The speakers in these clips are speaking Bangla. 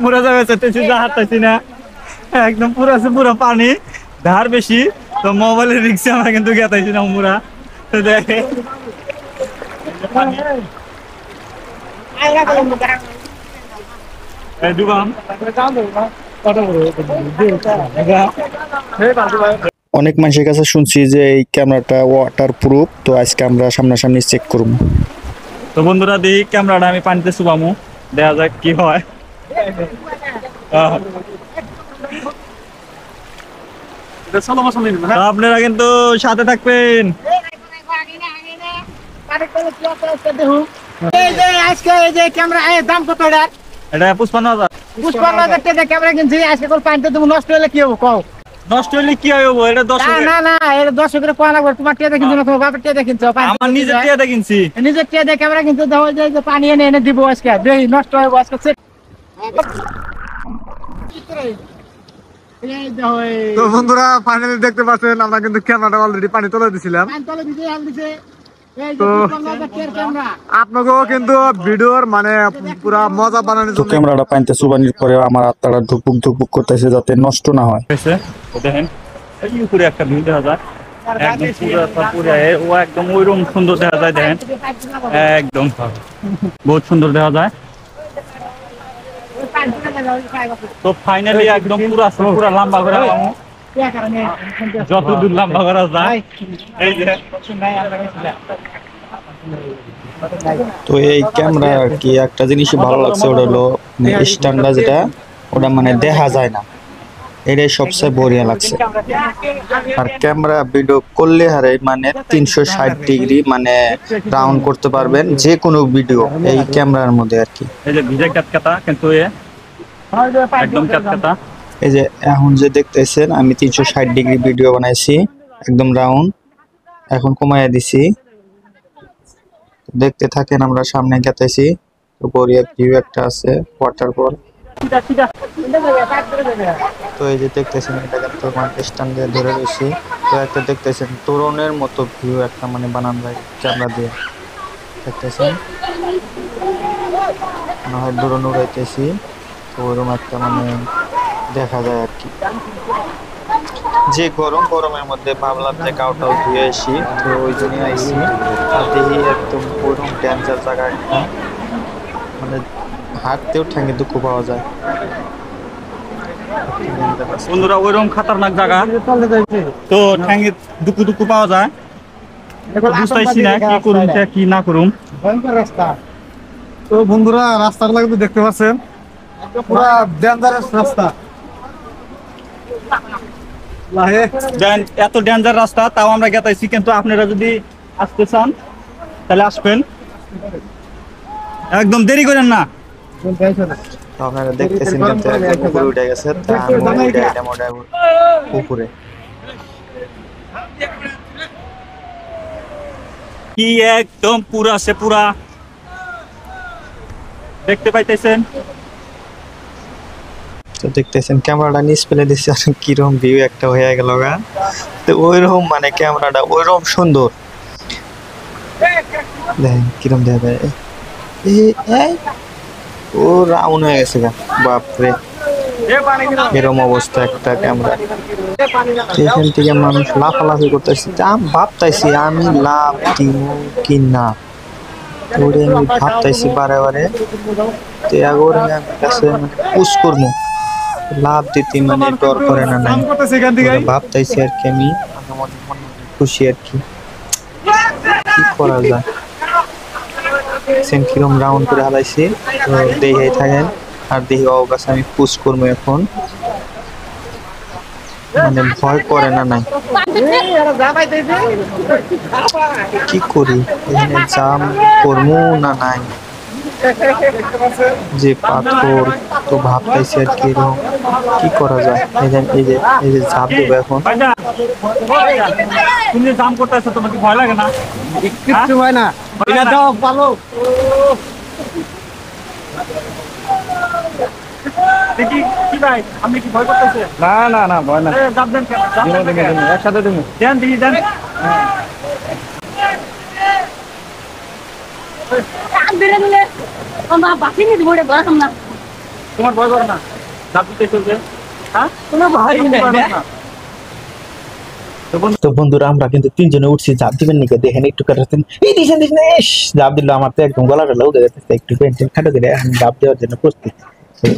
পুরা যাবে চাইতেছি যা হাঁটতেছি না একদম পুরো আছে পুরো পানি ধার বেশি তো মোবাইলের রিক্সে আমরা কিন্তু গেতাইছি না মুরা তো দেখে অনেক মানুষের কাছে শুনছি যে এই ক্যামেরাটা ওয়াটার প্রুফ, তো আজকে আমরা সামনাসামনি চেক করব। তো বন্ধুরা দেখি ক্যামেরাটা আমি পানিতে চুবামু, দেখা যাক কি হয়। আপনারা কিন্তু সাথে থাকবেন। এটা 55,000 ক্যামেরা কিনছি আজকে পানিতে তুমি নষ্ট হলে কি হবো কও? নষ্ট হলে কি হবে? এটা 10 না না এটা 10 করে কোয়া লাগবে। তোমার টিয়া কিনছো না তোমার বাপের টিয়া কিনছো? আমার নিজের টিয়াটা কিনছি। নিজের টিয়া দিয়ে ক্যামেরা কিনছো, দাও যে পানি এনে এনে দিব আজকে, দেই নষ্ট হবে আজকে। তো বন্ধুরা ফাইনালি দেখতে পাচ্ছেন আমরা কিন্তু ক্যামেরাটা অলরেডি পানি তুলে দিছিলাম। তো আপনাকেও কিন্তু ভিডিওর মানে পুরা মজা বানানোর তো জন্য ক্যামেরাটা পানিতে চুবানির পরে আমার আত্মাটা ধুকপুক ধুকপুক করতেছে যাতে নষ্ট না হয়। দেখেন এই উপরে একটা ভিউ দেখা যায়, একদম পুরো ও একদম ওইরকম সুন্দর দেখা যায়। দেখেন একদম বহুত সুন্দর দেখা যায়। তো ফাইনালি একদম পুরো লম্বা করে যত দূর লম্বা করা যায়। এই যে তো এই ক্যামেরা আর কি একটা জিনিসই ভালো লাগছে, ওটা হলো স্ট্যান্ডার্ড, যেটা ওটা মানে দেখা যায় না, এটাই সবচেয়ে বড়িয়া লাগছে। আর ক্যামেরা ভিডিও করলে হারে মানে 360 ডিগ্রি মানে রাউন্ড করতে পারবেন যে কোনো ভিডিও এই ক্যামেরার মধ্যে আর কি। এই যে ভিজে কাটকাটা কিন্তু একদম কাটকাটা। এই যে এখন যে দেখতেছেন আমি 360 ডিগ্রি ভিডিও বানাইছি একদম রাউন্ড, এখন কমাইয়া দিছি, দেখতে থাকেন। আমরা সামনে গেতেছি, তো বড়িয়া ভিউ একটা আছে ওয়াটারফল। তো এই যে দেখতেছেন এটা কিন্তু মানে স্ট্যান্ড দিয়ে ধরে রয়েছি। তো একটা দেখতেছেন তরুণের মতো ভিউ একটা মানে বানান যায় ক্যামেরা দিয়ে, দেখতেছেন মনে হয় ড্রোন উড়াইতেছি, তো ওরকম একটা মানে দেখা যায় আর কি। যে গরমের মধ্যে ভাবলাম যে গাওটাও ধুয়ে আসি, তো ওই জন্যই আইসি। আর দেখি একদম ওরকম ডেঞ্জার জায়গা একটা, মানে হাঁটতেও ঠ্যাঙ্গে দুঃখ পাওয়া যায়। বন্ধুরা ওইরকম খাতারনাক জায়গা, তো ঠ্যাঙ্গে দুকু দুকু পাওয়া যায়। বুঝতেছি না কি করুম কি না করুম। রাস্তা। তো বন্ধুরা রাস্তাগুলো কিন্তু দেখতে পাচ্ছেন পুরো ডেঞ্জারাস রাস্তা। এত ডেঞ্জার রাস্তা, তাও আমরা গেতাইছি। কিন্তু আপনারা যদি আসতে চান তাহলে আসবেন, একদম দেরি করেন না। আপনারা দেখতেছেন কিন্তু একদম উপরে উঠে গেছে, উপরে কি একদম পুরা সে পুরা দেখতে পাইতেছেন। তো দেখতেছেন ক্যামেরাটা নিচ ফেলে দিচ্ছে, আর কিরকম ভিউ একটা হয়ে গেল গা। তো ওইরকম মানে ক্যামেরাটা ওইরকম সুন্দর, দেখেন কিরকম দেখা যায়। ও রাউন্ড হয়ে গেছে গা, বাপরে এরকম অবস্থা একটা ক্যামেরা। এখান থেকে মানুষ লাফালাফি করতেছে, আমি ভাবতাইছি আমি লাভ দিব কি না, ওরে আমি ভাবতাইছি বারে বারে কাছে মানে পুশ করবো, লাভ দিতে মানে ডর করে না নাই, ভাবতাইছি আর কি আমি মনে খুশি আর কি করা যায়। কিরম রাউন্ড করে হালাইছি, তো দেখে থাকেন। আর দেখি ও কাছে আমি পুশ করবো এখন, মানে ভয় করে না নাই। কি করি এখানে জাম করবো না নাই, যে পাথর, তো ভাবতেছি আর কি কি করা যায়। এই যে ঝাঁপ দেবো এখন। তুমি জাম করতেছো, তোমার কি ভয় লাগে না? কিচ্ছু হয় না, যাও ভালো। দেখি কি ভাই, আপনি কি ভয় করতেছেন? না না না ভয় না, একসাথে দেবো। দেন দেখি দেন। তো তোমার ভয় করে না ঝাঁপ দিতে চলবে হ্যাঁ কোনো ভয় নেই তো বন্ধুরা আমরা কিন্তু তিনজনে উঠছি, ঝাঁপ দিবেন নাকি দেখেন একটু কাটাতেন, এই দিছেন দিছেন, ঝাঁপ দিল, আমার তো একদম গলাটা লউকে যাচ্ছে, একটু পেন্সিল খাটো করে এখন ঝাঁপ দেওয়ার জন্য প্রস্তুত।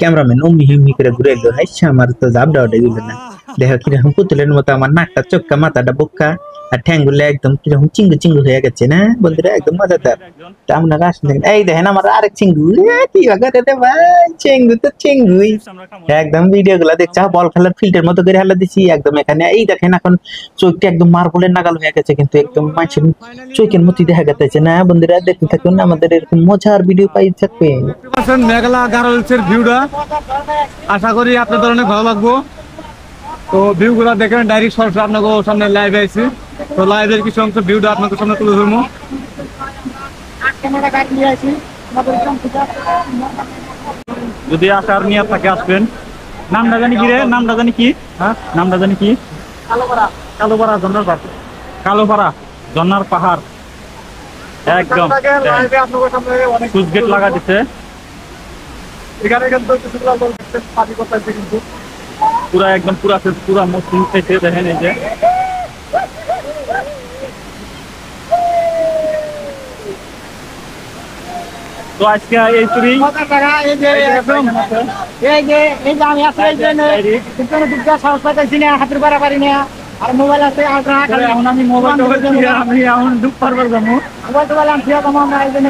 ক্যামেরাম্যান অমনি হিমনি করে ঘুরে এলো, আচ্ছা আমার তো ঝাঁপ দেওয়াটা গেল না, দেখো কিরকম পুতুলের মতো আমার নাকটা চোখটা মাথাটা বোকা আর ঠ্যাঙ্গুলো একদম কিরকম চিঙ্গু চিঙ্গু হয়ে গেছে না বন্ধুরা, একদম মজাদার। তা আপনারা আসেন দেখেন, এই দেখেন আমার আরেক চিঙ্গু, কি বাগাতে ভাই, চিঙ্গু তো চিঙ্গুই একদম। ভিডিও গুলা দেখছা বল খেলার ফিল্ডের মতো করে হেলা দিছি একদম। এখানে এই দেখেন এখন চোখটা একদম মার্বলের নাগাল হয়ে গেছে, কিন্তু একদম মানুষের চোখের মতো দেখা যাচ্ছে না বন্ধুরা। দেখতে থাকুন, আমাদের এরকম মজার ভিডিও পাই থাকবে। মেঘলা গারলসের ভিউটা আশা করি আপনাদের অনেক ভালো লাগবো। তো ভিউ গুলা দেখেন, ডাইরেক্ট সরাসরি আপনাকে সামনে লাইভ আইছি। তো লাইভের কিছু অংশ ভিউটা আপনাদের সামনে তুলে ধরবো। যদি আসার নিয়ে থাকে আসবেন। নামটা জানি কি রে, নামটা জানি কি, হ্যাঁ নামটা জানি কি, কালোপাড়া ঝর্ণার পাহাড়, কালোপাড়া ঝর্ণার পাহাড় একদম সুইচ গেট লাগা দিচ্ছে। এখানে কিন্তু কিছুগুলো লোক পার্টি করতেছে, কিন্তু পুরা একদম পুরা মসৃণ থেকে দেখেন এই যে তো আজকে এই চুরি আমি আসলে সাহস পাইতেছি না, হাতের পারা পারি না, আর মোবাইল আছে এখন আমি মোবাইল আমি এখন ডুব পারবার যাবো। মোবাইল টোবাইল আনছি আমরা এই জন্য